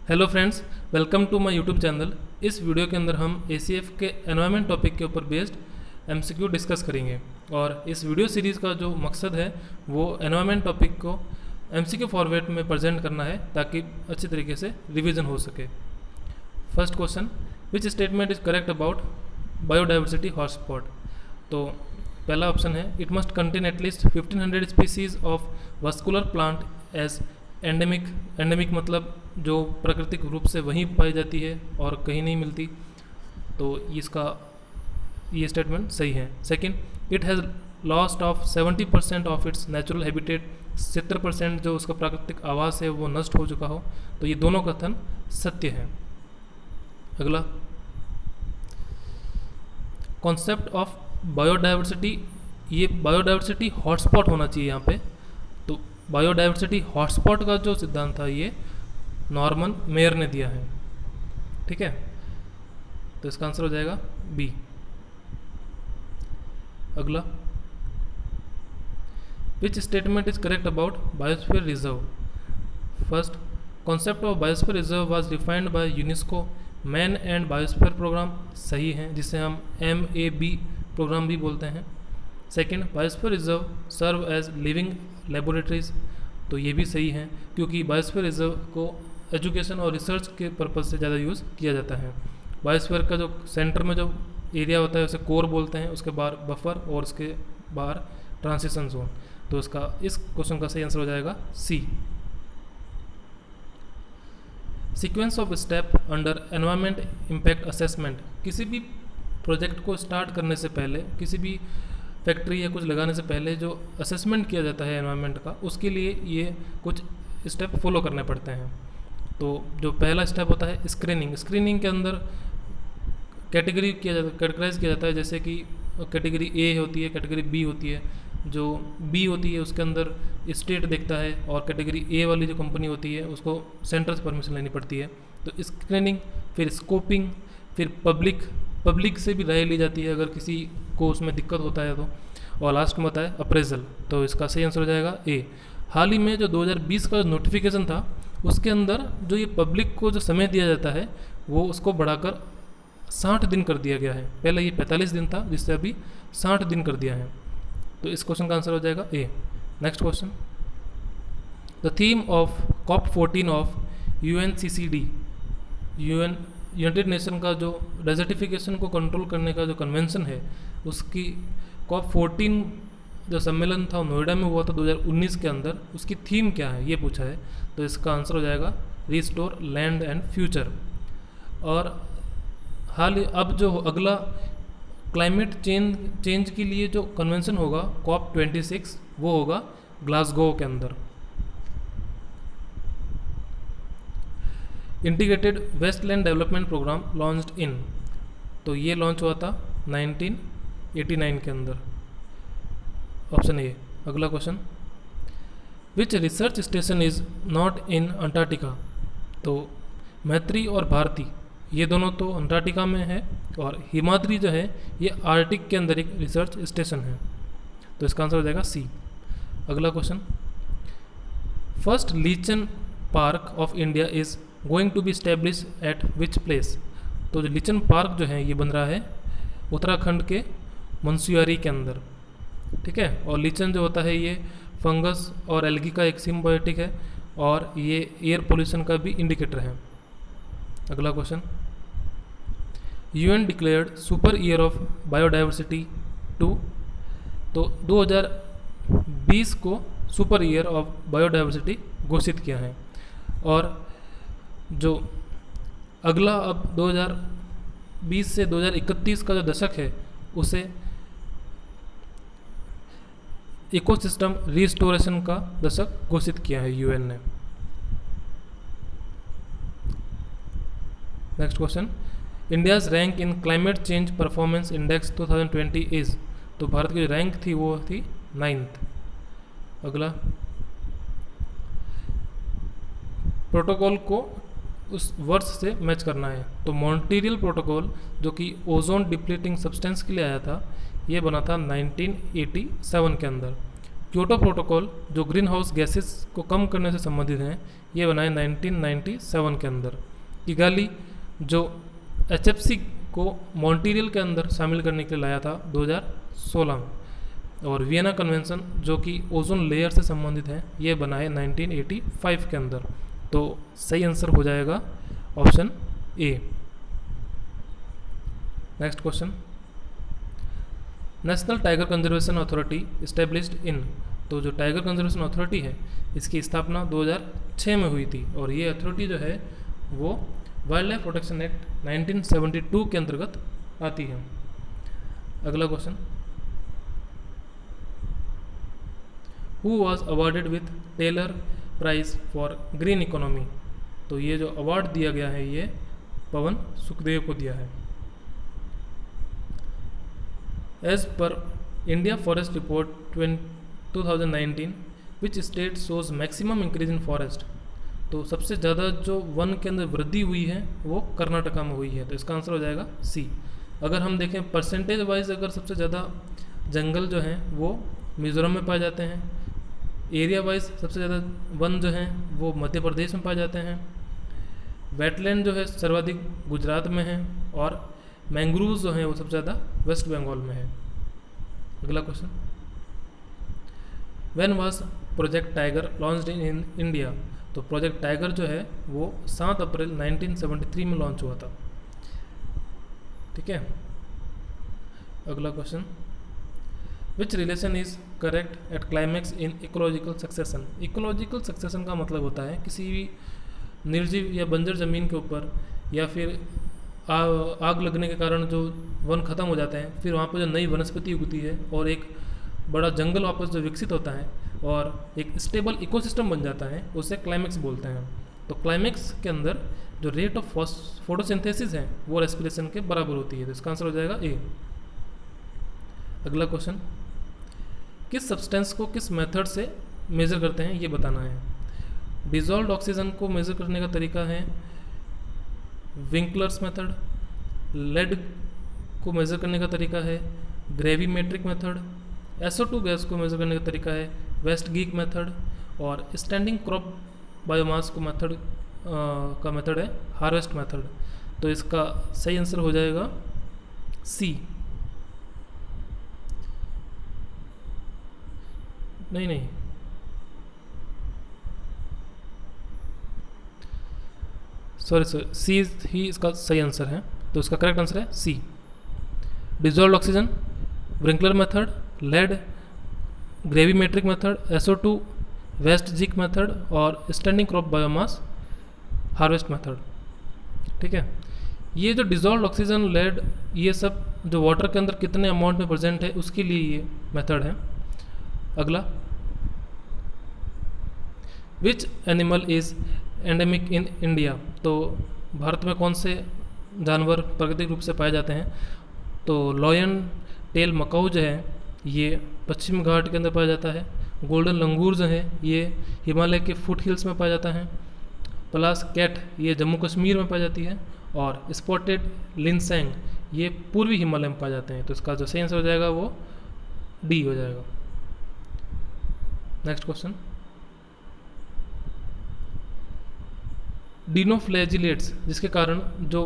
Hello friends, welcome to my YouTube channel. इस video के अंदर हम एसीएफ के एनवायरनमेंट टॉपिक के ऊपर बेस्ड एमसीक्यू डिस्कस करेंगे। और इस वीडियो सीरीज़ का जो मकसद है वो एनवायरनमेंट टॉपिक को एमसीक्यू फॉर्मेट में प्रेजेंट करना है ताकि अच्छी तरीके से रिवीजन हो सके। First question, which statement is correct about biodiversity hotspot. तो पहला ऑप्शन है, it must contain at least 1500 species of vascular plant as endemic. Endemic मतलब जो प्राकृतिक रूप से वहीं पाई जाती है और कहीं नहीं मिलती, तो इसका ये स्टेटमेंट सही है। Second, it has lost of 70% of its natural habitat. 70% जो उसका प्राकृतिक आवास है वो नष्ट हो चुका हो, तो ये दोनों कथन सत्य है। अगला, कॉन्सेप्ट ऑफ बायोडाइवर्सिटी, ये बायोडाइवर्सिटी हॉटस्पॉट होना चाहिए यहाँ पे। तो बायोडाइवर्सिटी हॉटस्पॉट का जो सिद्धांत था ये नॉर्मन मेयर ने दिया है, ठीक है। तो इसका आंसर हो जाएगा बी। अगला, which statement is correct about biosphere reserve. First, concept of biosphere reserve was defined by UNESCO man and biosphere program, सही है, जिसे हम MAB प्रोग्राम भी बोलते हैं। Second, biosphere reserve serve as living laboratories, तो ये भी सही है क्योंकि बायोस्फीयर रिजर्व को एजुकेशन और रिसर्च के पर्पज़ से ज़्यादा यूज़ किया जाता है। बायोस्फीयर का जो सेंटर में जो एरिया होता है उसे कोर बोलते हैं, उसके बाहर बफर और उसके बाहर ट्रांसिशन जोन। तो इसका इस क्वेश्चन का सही आंसर हो जाएगा C. Sequence of step under environment impact assessment, किसी भी प्रोजेक्ट को स्टार्ट करने से पहले, किसी भी फैक्ट्री या कुछ लगाने से पहले जो असेसमेंट किया जाता है एनवायरनमेंट का, उसके लिए ये कुछ स्टेप फॉलो करने पड़ते हैं। तो जो पहला स्टेप होता है स्क्रीनिंग। स्क्रीनिंग के अंदर कैटेगरी किया जाता है, कैटेगराइज किया जाता है, जैसे कि कैटेगरी ए होती है, कैटेगरी बी होती है। जो बी होती है उसके अंदर स्टेट देखता है, और कैटेगरी ए वाली जो कंपनी होती है उसको सेंटर से परमिशन लेनी पड़ती है। तो स्क्रीनिंग, फिर स्कोपिंग, फिर पब्लिक से भी राय ली जाती है अगर किसी को उसमें दिक्कत होता है तो, और लास्ट में होता है अप्रेजल। तो इसका सही आंसर हो जाएगा ए। हाल ही में जो 2020 का नोटिफिकेशन था उसके अंदर जो ये पब्लिक को जो समय दिया जाता है वो उसको बढ़ाकर 60 दिन कर दिया गया है। पहले ये 45 दिन था, जिससे अभी 60 दिन कर दिया है। तो इस क्वेश्चन का आंसर हो जाएगा A. Next question, the theme of COP14 of UNCCD, united nation का जो डेजर्टिफिकेशन को कंट्रोल करने का जो कन्वेंशन है, उसकी COP14 जो सम्मेलन था नोएडा में हुआ था 2019 के अंदर, उसकी थीम क्या है ये पूछा है। तो इसका आंसर हो जाएगा रिस्टोर लैंड एंड फ्यूचर। और अब जो अगला क्लाइमेट चेंज के लिए जो कन्वेंशन होगा COP26, वो होगा ग्लासगो के अंदर। Integrated wasteland development program launched in, तो ये लॉन्च हुआ था 1989 के अंदर, ऑप्शन ए। अगला question, which research station is not in Antarctica. तो मैत्री और भारती ये दोनों तो अंटार्कटिका में है, और हिमाद्री जो है ये आर्कटिक के अंदर एक रिसर्च स्टेशन है। तो इसका आंसर हो जाएगा सी। अगला question, first lichen park of India is going to be establish at which place. तो जो लीचन पार्क जो है ये बन रहा है उत्तराखंड के मंसूयारी के अंदर, ठीक है। और लीचन जो होता है ये फंगस और एल्गी का एक सिम्बायोटिक है, और ये एयर पोल्यूशन का भी इंडिकेटर है। अगला question, UN declared super year of biodiversity 2। तो 2020 को सुपर ईयर ऑफ बायोडाइवर्सिटी घोषित किया है। और जो अगला अब 2020 से 2031 का जो दशक है उसे इकोसिस्टम रिस्टोरेशन का दशक घोषित किया है UN ने। Next question, India's rank in climate change performance index 2020 is. तो भारत की जो रैंक थी वो थी 9th। अगला, प्रोटोकॉल को उस वर्ष से मैच करना है। तो मॉन्ट्रियल प्रोटोकॉल जो कि ओजोन डिप्लीटिंग सब्सटेंस के लिए आया था, ये बना था 1987 के अंदर। क्योटो प्रोटोकॉल जो ग्रीन हाउस गैसेस को कम करने से संबंधित हैं, ये बनाए 1997 के अंदर। किगाली जो HFC को मॉन्ट्रियल के अंदर शामिल करने के लिए लाया था 2016 में। और वियना कन्वेंशन जो कि ओजोन लेयर से संबंधित है, ये बनाए 1985 के अंदर। तो सही आंसर हो जाएगा option A. Next question, national tiger conservation authority established in, तो जो टाइगर कंजर्वेशन अथॉरिटी है इसकी स्थापना 2006 में हुई थी, और ये अथॉरिटी जो है वो वाइल्ड लाइफ प्रोटेक्शन एक्ट 1972 के अंतर्गत आती है। अगला question, who was awarded with Tyler prize for green economy, तो ये जो अवार्ड दिया गया है ये पवन सुखदेव को दिया है। As per India forest report 2019 which state shows maximum increase in forest, तो सबसे ज़्यादा जो वन के अंदर वृद्धि हुई है वो कर्नाटका में हुई है, तो इसका आंसर हो जाएगा सी। अगर हम देखें परसेंटेज वाइज, अगर सबसे ज़्यादा जंगल जो हैं वो मिज़ोरम में पाए जाते हैं, एरिया वाइज सबसे ज़्यादा वन जो हैं वो मध्य प्रदेश में पाए जाते हैं, वेटलैंड जो है सर्वाधिक गुजरात में है, और मैंग्रोव्स जो हैं वो सबसे ज़्यादा वेस्ट बंगाल में है। अगला question, when was project tiger launched in India, तो प्रोजेक्ट टाइगर जो है वो 7 अप्रैल 1973 में लॉन्च हुआ था। ठीक है। अगला question, which relation is correct at climax in ecological succession. Ecological succession का मतलब होता है किसी भी निर्जीव या बंजर ज़मीन के ऊपर या फिर आग लगने के कारण जो वन खत्म हो जाते हैं, फिर वहाँ पर जो नई वनस्पति उगती है और एक बड़ा जंगल वापस जो विकसित होता है और एक स्टेबल इकोसिस्टम बन जाता है, उसे क्लाइमैक्स बोलते हैं। तो क्लाइमैक्स के अंदर जो रेट ऑफ फोटोसिंथेसिस है वो रेस्पिरेशन के बराबर होती है, तो इसका आंसर हो जाएगा ए। अगला क्वेश्चन, किस सब्सटेंस को किस मेथड से मेज़र करते हैं ये बताना है। डिजॉल्व्ड ऑक्सीजन को मेज़र करने का तरीका है विंकलर्स मेथड, लेड को मेज़र करने का तरीका है ग्रेविमेट्रिक मेथड, SO2 गैस को मेज़र करने का तरीका है वेस्टगीक मेथड, और स्टैंडिंग क्रॉप बायोमास को मेथड का मेथड है हार्वेस्ट मेथड। तो इसका सही आंसर हो जाएगा सी। नहीं, सॉरी, सी ही इसका सही आंसर है, तो इसका करेक्ट आंसर है C. Dissolved oxygen, Winkler method, lead, gravimetric method, SO2, West Gaeke method और standing crop biomass harvest method. ठीक है। ये जो डिजॉल्व्ड ऑक्सीजन, लेड, ये सब जो वाटर के अंदर कितने अमाउंट में प्रेजेंट है उसके लिए ये मेथड है। अगला, which animal is endemic in India, तो भारत में कौन से जानवर प्राकृतिक रूप से पाए जाते हैं। तो लॉयन टेल मकाऊ जो है ये पश्चिम घाट के अंदर पाया जाता है। गोल्डन लंगूर जो है ये हिमालय के फुट हिल्स में पाया जाता है। प्लस कैट ये जम्मू कश्मीर में पाई जाती है, और स्पॉटेड लिनसेंग ये पूर्वी हिमालय में पाए जाते हैं। तो इसका जो सही आंसर हो जाएगा वो डी हो जाएगा। नेक्स्ट क्वेश्चन, डिनोफ्लैजिलेट्स जिसके कारण जो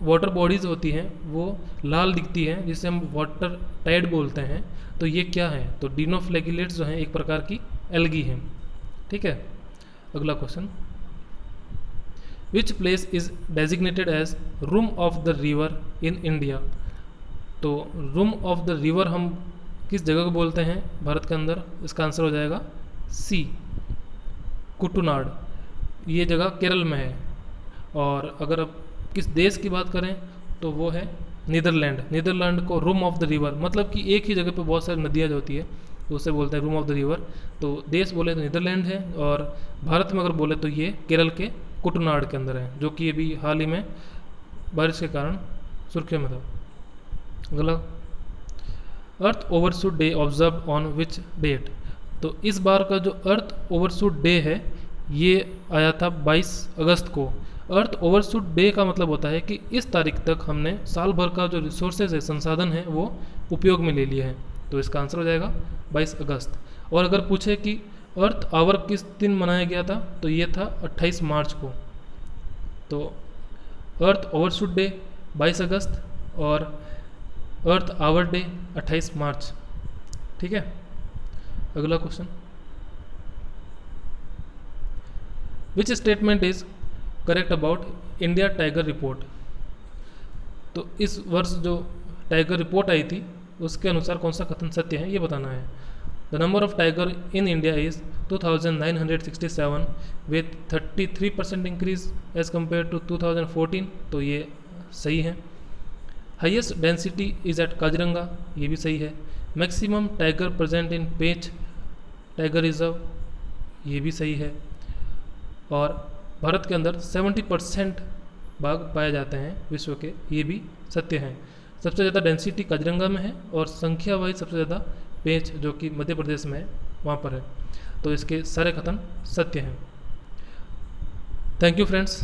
वाटर बॉडीज होती हैं वो लाल दिखती हैं, जिसे हम वाटर टाइड बोलते हैं, तो ये क्या है। तो डिनोफ्लैजिलेट्स जो हैं एक प्रकार की एल्गी हैं। ठीक है। अगला question, which place is designated as room of the river in India, तो रूम ऑफ द रिवर हम किस जगह को बोलते हैं भारत के अंदर, इसका आंसर हो जाएगा सी, कुटुनाड। ये जगह केरल में है। और अगर अब किस देश की बात करें तो वो है नीदरलैंड। नीदरलैंड को रूम ऑफ द रिवर, मतलब कि एक ही जगह पे बहुत सारी नदियाँ जो होती है तो उसे बोलते हैं रूम ऑफ द रिवर। तो देश बोले तो नीदरलैंड है, और भारत में अगर बोले तो ये केरल के कुटनाड के अंदर है, जो कि अभी हाल ही में बारिश के कारण सुर्खियों में था। अगला, Earth Overshoot Day observe on which date, तो इस बार का जो अर्थ ओवरशूट डे है ये आया था 22 अगस्त को। अर्थ ओवरशूट डे का मतलब होता है कि इस तारीख तक हमने साल भर का जो रिसोर्सेज है, संसाधन है, वो उपयोग में ले लिए हैं। तो इसका आंसर हो जाएगा 22 अगस्त। और अगर पूछे कि अर्थ आवर किस दिन मनाया गया था, तो ये था 28 मार्च को। तो अर्थ ओवरशूट डे 22 अगस्त और अर्थ आवर डे 28 मार्च। ठीक है, अगला question, which statement is correct about India tiger report. तो इस वर्ष जो टाइगर रिपोर्ट आई थी उसके अनुसार कौन सा कथन सत्य है, ये बताना है। The number of tiger in India is 2967 with 33% increase as compare to 2014, तो ये सही है। Highest density is at Kaziranga, ये भी सही है। Maximum tiger present in Pench tiger reserve, ये भी सही है। और भारत के अंदर 70% बाघ पाए जाते हैं विश्व के, ये भी सत्य है। सबसे ज़्यादा डेंसिटी काजीरंगा में है और संख्या वाइज सबसे ज़्यादा पेंच जो कि मध्य प्रदेश में है वहाँ पर है। तो इसके सारे कथन सत्य हैं। Thank you friends.